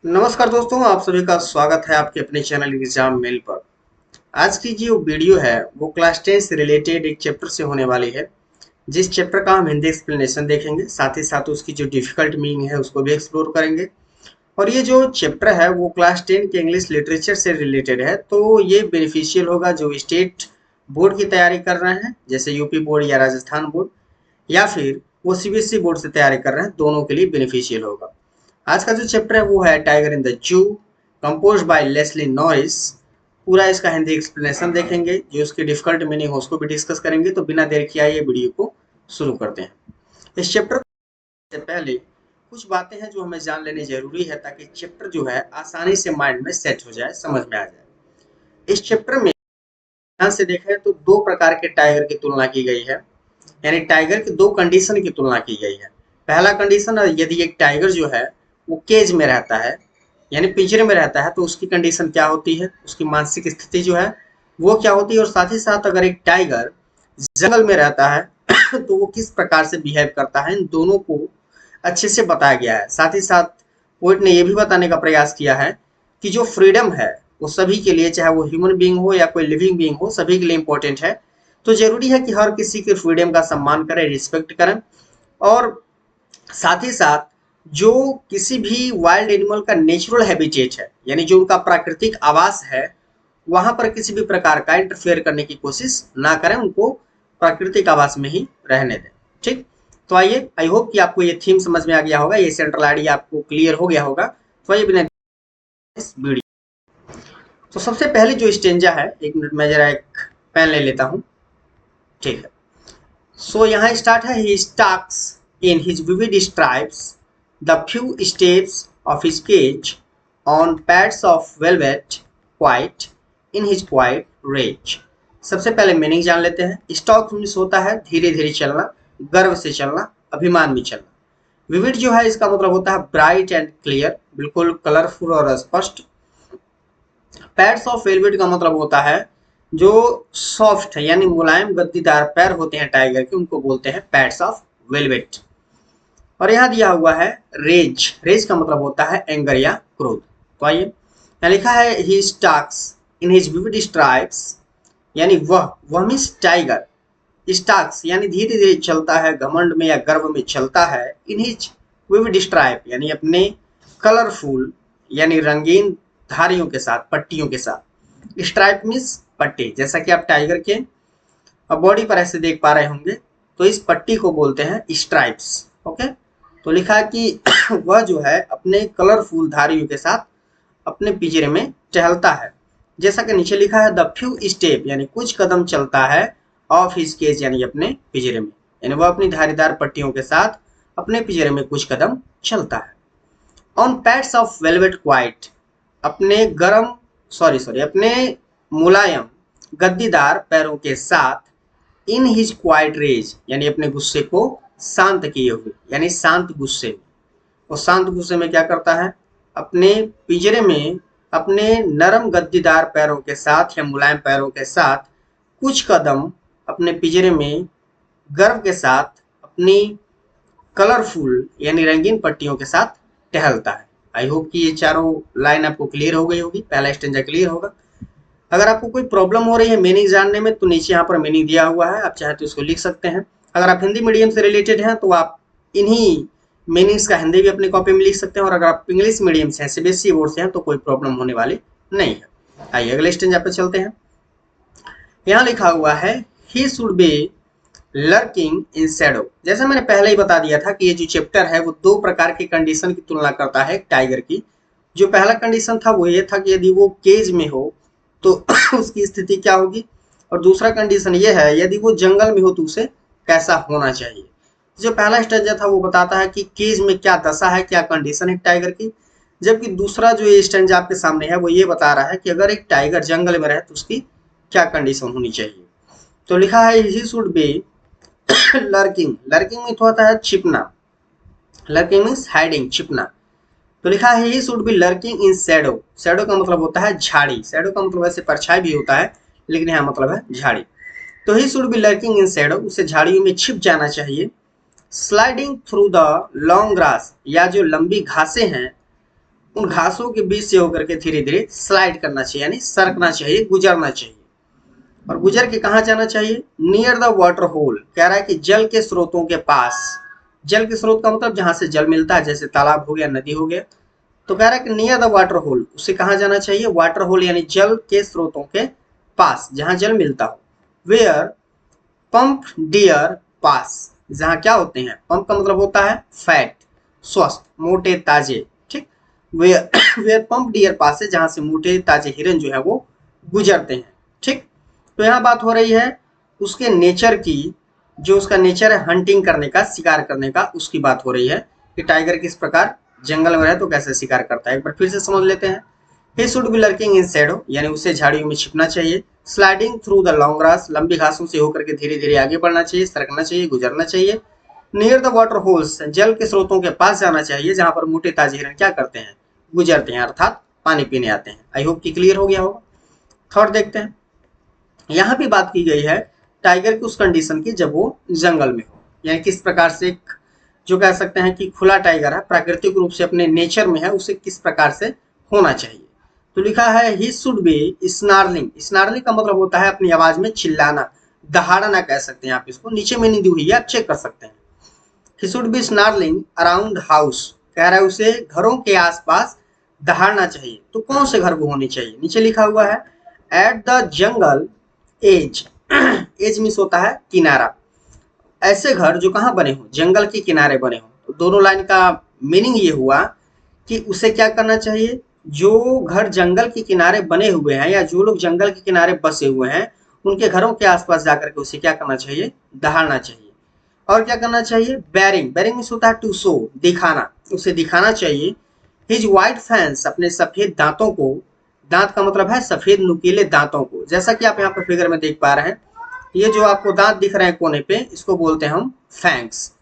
नमस्कार दोस्तों, आप सभी का स्वागत है आपके अपने चैनल एग्जाम मेल पर। आज की जो वीडियो है वो क्लास 10 से रिलेटेड एक चैप्टर से होने वाली है, जिस चैप्टर का हम हिंदी एक्सप्लेनेशन देखेंगे, साथ ही साथ उसकी जो डिफिकल्ट मीनिंग है उसको भी एक्सप्लोर करेंगे। और ये जो चैप्टर है वो क्लास 10 के इंग्लिश लिटरेचर से रिलेटेड है, तो ये बेनिफिशियल होगा जो स्टेट बोर्ड की तैयारी कर रहे हैं, जैसे यूपी बोर्ड या राजस्थान बोर्ड, या फिर वो सीबीएसई बोर्ड से तैयारी कर रहे हैं, दोनों के लिए बेनिफिशियल होगा। आज का जो चैप्टर है वो है tiger in the zoo, compose by Leslie Norris. पूरा इसका हिंदी एक्सप्लेनेशन देखेंगे, जो उसकी डिफिकल्ट मीनिंग हो उसको भी डिस्कस करेंगे। तो बिना देर किए ये वीडियो को शुरू करते हैं। इस चैप्टर से पहले कुछ बातें हैं जो हमें जान लेनी जरूरी है, ताकि चैप्टर जो है आसानी से माइंड में सेट हो जाए, समझ में आ जाए। इस चैप्टर में ध्यान से देखें तो दो प्रकार के टाइगर की तुलना की गई है, यानी टाइगर की दो कंडीशन की तुलना की गई है। पहला कंडीशन, यदि एक टाइगर जो है वो केज में रहता है, यानी पिंजरे में रहता है, तो उसकी कंडीशन क्या होती है, उसकी मानसिक स्थिति जो है वो क्या होती है। और साथ ही साथ अगर एक टाइगर जंगल में रहता है तो वो किस प्रकार से बिहेव करता है, इन दोनों को अच्छे से बताया गया है। साथ ही साथ पोइट ने यह भी बताने का प्रयास किया है कि जो फ्रीडम है वो सभी के लिए, चाहे वो ह्यूमन बीइंग हो या कोई लिविंग बीइंग हो, सभी के लिए इंपॉर्टेंट है। तो जरूरी है कि हर किसी के फ्रीडम का सम्मान करें, रिस्पेक्ट करें। और साथ ही साथ जो किसी भी वाइल्ड एनिमल का नेचुरल हैबिटेट है, यानी जो उनका प्राकृतिक आवास है, वहां पर किसी भी प्रकार का इंटरफेयर करने की कोशिश ना करें, उनको प्राकृतिक आवास में ही रहने दें। ठीक, तो आइए, आई होप कि आपको ये थीम समझ में आ गया होगा, ये सेंट्रल आइडिया आपको क्लियर हो गया होगा। तो आइए बिना इस वीडियो, तो सबसे पहले जो स्टेंजा है, एक मिनट में जरा एक पेन ले लेता हूँ। ठीक है, सो यहाँ स्टार्ट है, he stalks in his vivid stripes the few steps of his cage on pads of velvet quiet in his quiet rage. सबसे पहले मीनिंग जान लेते हैं। स्टॉक मीन्स होता है धीरे धीरे चलना, गर्व से चलना, अभिमान में चलना। विविड जो है इसका मतलब होता है ब्राइट एंड क्लियर, बिल्कुल कलरफुल और स्पष्ट। पैड्स ऑफ वेलवेट का मतलब होता है जो सॉफ्ट है, यानी मुलायम गद्दीदार पैर होते हैं टाइगर के, उनको बोलते हैं पैड्स ऑफ वेलवेट। और यहाँ दिया हुआ है रेज, रेज का मतलब होता है एंगर या क्रोध। तो आइए, यहाँ लिखा है he stalks in his vivid stripes, यानी वह मीन्स टाइगर स्टार्क्स यानी धीरे धीरे चलता है, घमंड में या गर्व में चलता है। इन हिज विविड स्ट्राइप यानी अपने कलरफुल यानी रंगीन धारियों के साथ, पट्टियों के साथ। स्ट्राइप मीन्स पट्टी, जैसा कि आप टाइगर के बॉडी पर ऐसे देख पा रहे होंगे, तो इस पट्टी को बोलते हैं स्ट्राइप्स। ओके, तो लिखा है कि वह जो है अपने कलरफुल धारियों के साथ अपने पिंजरे में टहलता है। जैसा कि नीचे लिखा है द फ्यू स्टेप यानी कुछ कदम चलता है, ऑफ हिज केज यानी अपने पिंजरे में, यानी वह अपनी धारीदार पट्टियों के साथ अपने पिंजरे में कुछ कदम चलता है। On pads of velvet quite, अपने गरम सॉरी अपने मुलायम गद्दीदार पैरों के साथ। इन हिज क्वाइट रेज यानी अपने गुस्से को शांत किए हुए, यानी शांत गुस्से में। और शांत गुस्से में क्या करता है, अपने पिंजरे में अपने नरम गद्दीदार पैरों के साथ या मुलायम पैरों के साथ कुछ कदम अपने पिंजरे में गर्व के साथ अपनी कलरफुल यानी रंगीन पट्टियों के साथ टहलता है। आई होप कि ये चारों लाइन आपको क्लियर हो गई होगी, पहला स्टेंजा क्लियर होगा। अगर आपको कोई प्रॉब्लम हो रही है मीनिंग जानने में, तो नीचे यहाँ पर मीनिंग दिया हुआ है, आप चाहे तो इसको लिख सकते हैं। अगर आप हिंदी मीडियम से रिलेटेड हैं तो आप इन्हीं मीनिंग्स का हिंदी भी अपनी कॉपी में लिख सकते हैं। और अगर आप इंग्लिश मीडियम से हैं, सीबीएसई बोर्ड से हैं, तो कोई प्रॉब्लम होने वाली नहीं है। आइए अगले स्टेंजा पे चलते हैं। यहाँ लिखा हुआ है he should be lurking in Shadow. जैसे मैंने पहले ही बता दिया था कि ये जो चैप्टर है वो दो प्रकार की कंडीशन की तुलना करता है टाइगर की। जो पहला कंडीशन था वो ये था कि यदि वो केज में हो तो उसकी स्थिति क्या होगी, और दूसरा कंडीशन ये है यदि वो जंगल में हो तो उसे कैसा होना चाहिए। जो पहला स्टेंजा था वो बताता है कि केज में क्या दशा है, क्या कंडीशन है टाइगर की, जबकि दूसरा जो ये स्टेंजा आपके सामने है वो ये बता रहा है कि अगर एक टाइगर जंगल में रहे तो उसकी क्या कंडीशन होनी चाहिए। तो लिखा है he should be lurking, lurking mean होता है छिपना, लर्किंग मीन्स हाइडिंग, छिपना। तो लिखा है he should be lurking in Shadow, shadow का मतलब होता है झाड़ी, शैडो का मतलब वैसे परछाई भी होता है, लेकिन यहाँ मतलब है झाड़ी। तो he should be lurking in Shadow, उसे झाड़ियों में छिप जाना चाहिए। Sliding through the long grass, या जो लंबी घासें हैं, उन घासों के बीच से होकर के धीरे धीरे स्लाइड करना चाहिए, यानी सरकना चाहिए, गुजरना चाहिए। और गुजर के कहाँ जाना चाहिए? Near the water hole. कह रहा है कि जल के स्रोतों के पास। जल के स्रोत का मतलब जहां से जल मिलता है, जैसे तालाब हो गया, नदी हो गया। तो कह रहा है कि नियर द वाटर होल, उसे कहाँ जाना चाहिए? वाटर होल यानी जल के स्रोतों के पास, जहां जल मिलता हो। वेयर पंप डियर पास, जहां क्या होते हैं? पंप का मतलब होता है फैट, स्वस्थ, मोटे, ताजे। ठीक, वेयर पंप डियर पास है, जहां से मोटे ताजे हिरन जो है वो गुजरते हैं। ठीक, तो यहाँ बात हो रही है उसके नेचर की, जो उसका नेचर है हंटिंग करने का, शिकार करने का, उसकी बात हो रही है कि टाइगर किस प्रकार जंगल में रहे तो कैसे शिकार करता है। एक बार फिर से समझ लेते हैं। He should be lurking in Shadow, यानी उसे झाड़ियों में छिपना चाहिए। Sliding through the long grass, लंबी घासों से होकर के धीरे धीरे आगे बढ़ना चाहिए, सरकना चाहिए, गुजरना चाहिए। नियर द वाटर होल्स, जल के स्रोतों के पास जाना चाहिए, जहां पर मोटे ताजे हिरन क्या करते हैं? गुजरते हैं, अर्थात पानी पीने आते हैं। आई होप कि क्लियर हो गया होगा। थर्ड देखते हैं। यहाँ भी बात की गई है टाइगर की उस कंडीशन की जब वो जंगल में हो, यानी किस प्रकार से जो कह सकते हैं कि खुला टाइगर है, प्राकृतिक रूप से अपने नेचर में है, उसे किस प्रकार से होना चाहिए। तो लिखा है he should be snarling. Snarling का मतलब होता है अपनी आवाज में चिल्लाना, दहाड़ना कह सकते हैं आप इसको। नीचे में नहीं दी हुई है, आप चेक कर सकते हैं। He should be snarling around house, कह रहा है उसे घरों के आसपास दहाड़ना चाहिए। तो कौन से घर को होनी चाहिए? नीचे लिखा हुआ है at the jungle edge. Edge means होता है किनारा। ऐसे घर जो कहाँ बने हो? जंगल के किनारे बने हो। तो दोनों लाइन का मीनिंग ये हुआ कि उसे क्या करना चाहिए? जो घर जंगल के किनारे बने हुए हैं या जो लोग जंगल के किनारे बसे हुए हैं, उनके घरों के आसपास जाकर के उसे क्या करना चाहिए? दहाड़ना चाहिए। और क्या करना चाहिए? बैरिंग, बैरिंग मीन्स होता है टू शो, दिखाना, उसे दिखाना चाहिए। हिज वाइट फैंस, अपने सफेद दांतों को। दांत का मतलब है सफेद नुकीले दांतों को, जैसा कि आप यहाँ पर फिगर में देख पा रहे हैं। ये जो आपको दांत दिख रहे हैं कोने पे, इसको बोलते हैं हम फैंक्स।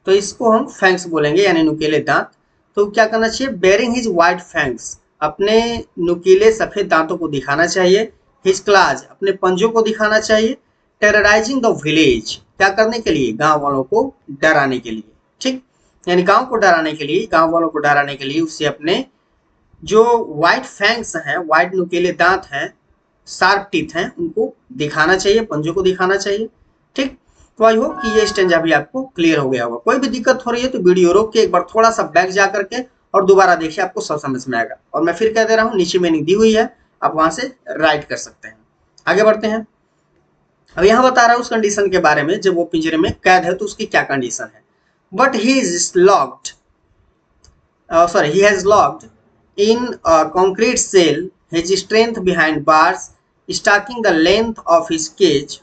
तो इसको हम फैंक्स बोलेंगे, यानी नुकीले दांत। तो क्या करना चाहिए? बेयरिंग हिज वाइट फैंक्स, अपने नुकीले सफेद दांतों को दिखाना चाहिए। हिज क्लाज, अपने पंजों को दिखाना चाहिए। टेरराइजिंग द विलेज, क्या करने के लिए? गांव वालों को डराने के लिए। ठीक, यानी गांव को डराने के लिए, गांव वालों को डराने के लिए उसे अपने जो व्हाइट फैंक्स हैं, व्हाइट नुकीले दांत हैं, शार्प टीथ हैं, उनको दिखाना चाहिए, पंजों को दिखाना चाहिए। ठीक, तो आई होप कि ये स्टेंजा भी आपको क्लियर हो गया होगा। कोई भी दिक्कत हो रही है तो वीडियो रोक के एक बार थोड़ा सा बैक जा करके और दोबारा देखिए, आपको सब समझ में आएगा। और मैं फिर कह दे रहा हूँ, नीचे मीनिंग दी हुई है, आप वहां से राइट कर सकते हैं। आगे बढ़ते हैं। अब यहाँ बता रहा है उस कंडीशन के बारे में जब वो पिंजरे में कैद है तो उसकी क्या कंडीशन है। But he is locked, sorry, he has locked in a concrete cell, his strength behind bars, stacking the length of his cage,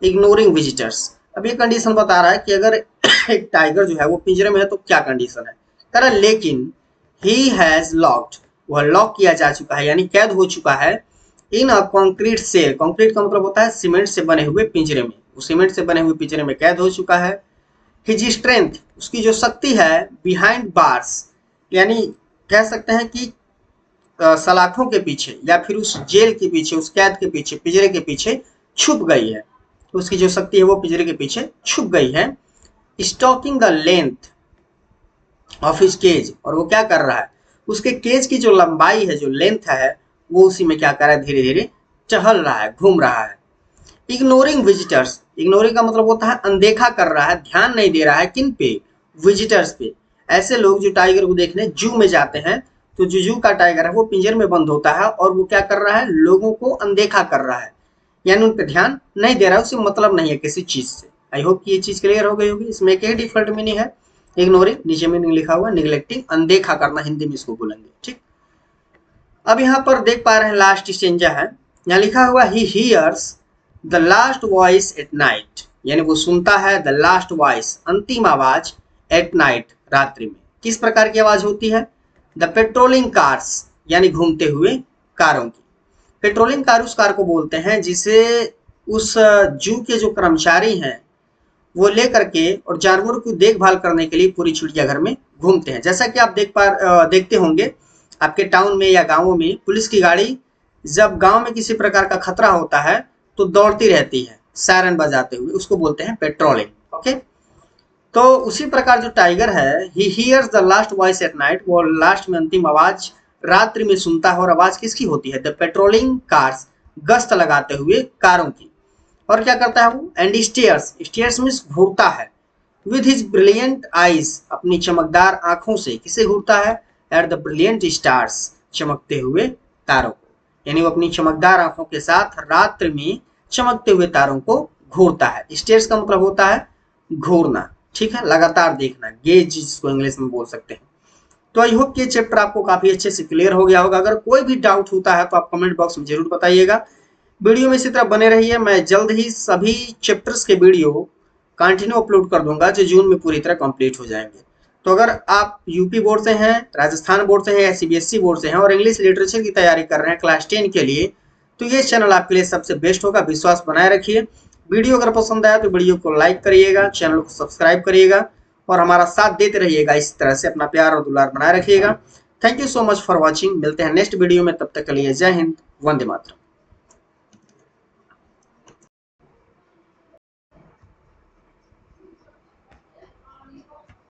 ignoring visitors। अब ये कंडीशन बता रहा है कि अगर एक टाइगर जो है वो पिंजरे में है तो क्या कंडीशन है। कह रहा है लेकिन he has locked, वह लॉक किया जा चुका है, यानी कैद हो चुका है। इन अ कॉन्क्रीट सेल, कॉन्क्रीट का मतलब होता है सीमेंट से बने हुए पिंजरे में, वो सीमेंट से बने हुए पिंजरे में कैद हो चुका है। हिज स्ट्रेंथ, उसकी जो शक्ति है, बिहाइंड बार्स, यानी कह सकते हैं कि सलाखों के पीछे या फिर उस जेल के पीछे, उस कैद के पीछे, पिंजरे के पीछे छुप गई है। तो उसकी जो शक्ति है वो पिंजरे के पीछे छुप गई है। Stalking the length of his cage, और वो क्या कर रहा है? उसके केज की जो लंबाई है, जो लेंथ है, वो उसी में क्या कर रहा है? धीरे धीरे टहल रहा है, घूम रहा है। इग्नोरिंग विजिटर्स, इग्नोरिंग का मतलब होता है अनदेखा कर रहा है, ध्यान नहीं दे रहा है। किन पे? विजिटर्स पे। ऐसे लोग जो टाइगर को देखने जू में जाते हैं, तो जो जू का टाइगर है वो पिंजरे में बंद होता है और वो क्या कर रहा है? लोगों को अनदेखा कर रहा है, यानी उन पर ध्यान नहीं दे रहा है, उसे मतलब नहीं है किसी चीज से। आई होप कि ये चीज क्लियर हो गई होगी। इसमें एक ही डिफरेंट मीनिंग है, इग्नोरिंग, नीचे मीनिंग लिखा हुआ निगलेक्टिंग, अनदेखा करना हिंदी में इसको बोलेंगे। ठीक, अब यहाँ पर देख पा रहे हैं लास्ट स्टेंजा है, यहाँ लिखा हुआ he hears the last voice at night, यानी वो सुनता है द लास्ट वॉइस, अंतिम आवाज, एट नाइट, रात्रि में। किस प्रकार की आवाज होती है? द पेट्रोलिंग कार्स, यानी घूमते हुए कारों की। पेट्रोलिंग कार उस कार को बोलते हैं जिसे उस जू के जो कर्मचारी हैं वो लेकर के और जानवरों की देखभाल करने के लिए पूरी चिड़ियाघर में घूमते हैं। जैसा कि आप देखते होंगे आपके टाउन में या गाँवों में पुलिस की गाड़ी जब गांव में किसी प्रकार का खतरा होता है तो दौड़ती रहती है सायरन बजाते हुए, उसको बोलते हैं पेट्रोलिंग। ओके, तो उसी प्रकार जो टाइगर है, he hears the last voice at night, वो लास्ट में अंतिम आवाज रात्रि में सुनता है और आवाज किसकी होती है? द पेट्रोलिंग कार्स, गश्त लगाते हुए कारों की। और क्या करता है वो? एंड स्टेयर्स, स्टेयर्स मीन्स घूरता है, विद हिज ब्रिलियंट आईज, अपनी चमकदार आंखों से। किसे घूरता है? एट द ब्रिलियंट स्टार्स, चमकते हुए तारों को। यानी वो अपनी चमकदार आंखों के साथ रात्रि में चमकते हुए तारों को घूरता है। स्टेयर्स का मतलब होता है घूरना, ठीक है, लगातार देखना, गेज जिसको इंग्लिश में बोल सकते हैं। तो आई होप कि ये चैप्टर आपको काफी अच्छे से क्लियर हो गया होगा। अगर कोई भी डाउट होता है तो आप कमेंट बॉक्स में जरूर बताइएगा। वीडियो में इसी तरह बने रहिए। मैं जल्द ही सभी चैप्टर्स के वीडियो कंटिन्यू अपलोड कर दूंगा जो जून में पूरी तरह कंप्लीट हो जाएंगे। तो अगर आप यूपी बोर्ड से हैं, राजस्थान बोर्ड से हैं या सीबीएसई बोर्ड से हैं और इंग्लिश लिटरेचर की तैयारी कर रहे हैं क्लास 10 के लिए, तो ये चैनल आपके लिए सबसे बेस्ट होगा। विश्वास बनाए रखिए। वीडियो अगर पसंद आया तो वीडियो को लाइक करिएगा, चैनल को सब्सक्राइब करिएगा और हमारा साथ देते रहिएगा। इस तरह से अपना प्यार और दुलार बनाए रखिएगा। Thank you so much for watching. मिलते हैं नेक्स्ट वीडियो में, तब तक के लिए जय हिंद, वंदे मातरम।